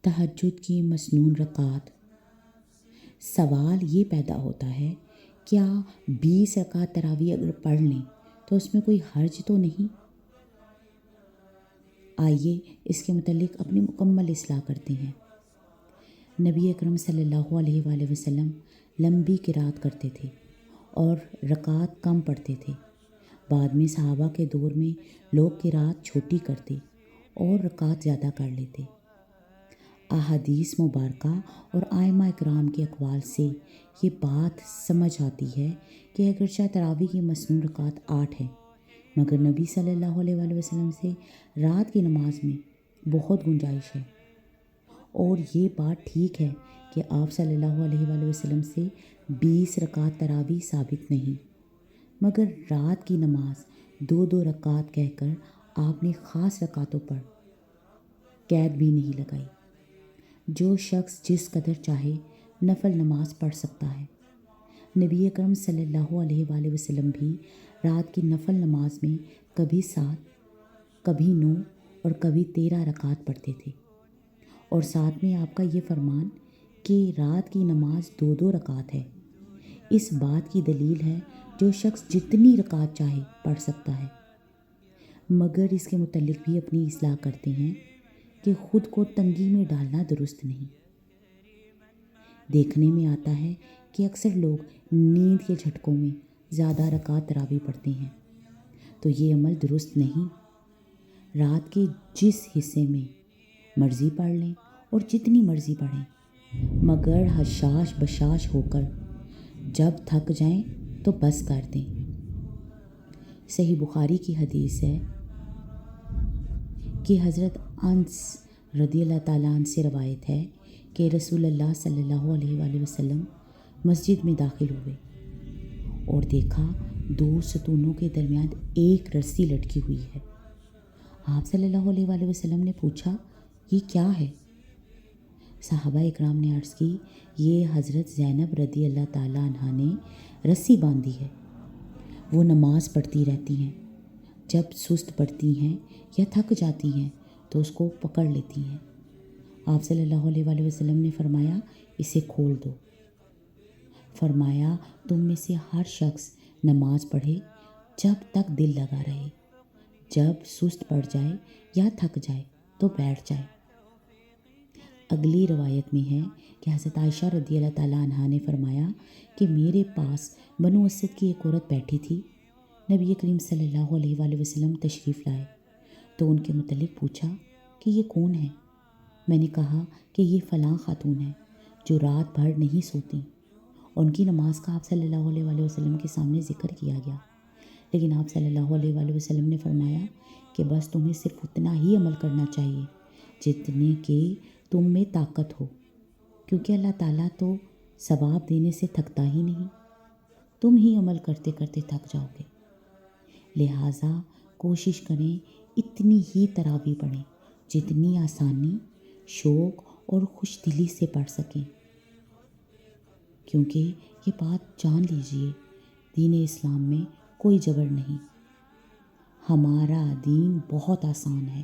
تہجد کی مسنون رکعت۔ سوال یہ پیدا ہوتا ہے، کیا 20 رکعت تراویح اگر پڑھ لیں تو اس میں کوئی حرج تو نہیں؟ آئیے اس کے متعلق اپنی مکمل اصلاح کرتے ہیں۔ نبی اکرم صلی اللہ علیہ وآلہ وسلم لمبی قرات کرتے تھے اور رکعت کم پڑھتے تھے۔ بعد میں صحابہ کے دور میں لوگ قرات چھوٹی کرتے اور رکعت زیادہ کر لیتے۔ احادیث مبارکہ اور ائمہ اکرام کے اقوال سے یہ بات سمجھ آتی ہے کہ اگرچہ تراویح کی مسنون رکعت 8 ہے، مگر نبی صلی اللہ علیہ وآلہ وسلم سے رات کی نماز میں بہت گنجائش ہے، اور یہ بات ٹھیک ہے کہ آپ صلی اللہ علیہ وآلہ وسلم سے 20 رکعت تراویح ثابت نہیں، مگر رات کی نماز 2 رکعت کہہ کر آپ نے خاص رکعتوں پر قید بھی نہیں لگائی۔ جو شخص جس قدر چاہے نفل نماز پڑھ سکتا ہے۔ نبی اکرم صلی اللہ علیہ وآلہ وسلم بھی رات کی نفل نماز میں کبھی 7، کبھی 9 اور کبھی 13 رکعت پڑھتے تھے، اور ساتھ میں آپ کا یہ فرمان کہ رات کی نماز 2 رکعت ہے، اس بات کی دلیل ہے جو شخص جتنی رکعت چاہے پڑھ سکتا ہے، مگر اس کے متعلق بھی اپنی اصلاح کرتے ہیں کہ خود کو تنگی میں ڈالنا درست نہیں۔ دیکھنے میں آتا ہے کہ اکثر لوگ نیند کے جھٹکوں میں زیادہ رکعت تراویح پڑھتے ہیں، تو یہ عمل درست نہیں۔ رات کے جس حصے میں مرضی پڑھ لیں اور جتنی مرضی پڑھیں، مگر حشاش بشاش ہو کر جب تھک جائیں تو بس کر دیں۔ صحیح بخاری کی حدیث ہے کہ حضرت انس رضی اللہ تعالیٰ عنہ سے روایت ہے کہ رسول اللہ صلی اللہ علیہ وآلہ وسلم مسجد میں داخل ہوئے اور دیکھا 2 ستونوں کے درمیان ایک رسی لٹکی ہوئی ہے۔ آپ صلی اللہ علیہ وآلہ وسلم نے پوچھا، یہ کیا ہے؟ صحابہ اکرام نے عرض کی، یہ حضرت زینب رضی اللہ تعالیٰ عنہا نے رسی باندھی ہے، وہ نماز پڑھتی رہتی ہیں، جب سست پڑتی ہیں یا تھک جاتی ہیں تو اس کو پکڑ لیتی ہیں۔ آپ صلی اللہ علیہ وآلہ وسلم نے فرمایا، اسے کھول دو۔ فرمایا، تم میں سے ہر شخص نماز پڑھے جب تک دل لگا رہے، جب سست پڑ جائے یا تھک جائے تو بیٹھ جائے۔ اگلی روایت میں ہے کہ حضرت عائشہ رضی اللہ تعالیٰ عنہا نے فرمایا کہ میرے پاس بنو اسد کی ایک عورت بیٹھی تھی، نبی کریم صلی اللہ علیہ وآلہ وسلم تشریف لائے تو ان کے متعلق پوچھا کہ یہ کون ہے؟ میں نے کہا کہ یہ فلاں خاتون ہے جو رات بھر نہیں سوتی، اور ان کی نماز کا آپ صلی اللہ علیہ وآلہ وسلم کے سامنے ذکر کیا گیا، لیکن آپ صلی اللہ علیہ وآلہ وسلم نے فرمایا کہ بس تمہیں صرف اتنا ہی عمل کرنا چاہیے جتنے کہ تم میں طاقت ہو، کیونکہ اللہ تعالیٰ تو ثواب دینے سے تھکتا ہی نہیں، تم ہی عمل کرتے کرتے تھک جاؤ گے۔ لہٰذا کوشش کریں اتنی ہی تراویح پڑھیں جتنی آسانی، شوق اور خوش دلی سے پڑھ سکیں، کیونکہ یہ بات جان لیجئے، دین اسلام میں کوئی جبر نہیں، ہمارا دین بہت آسان ہے۔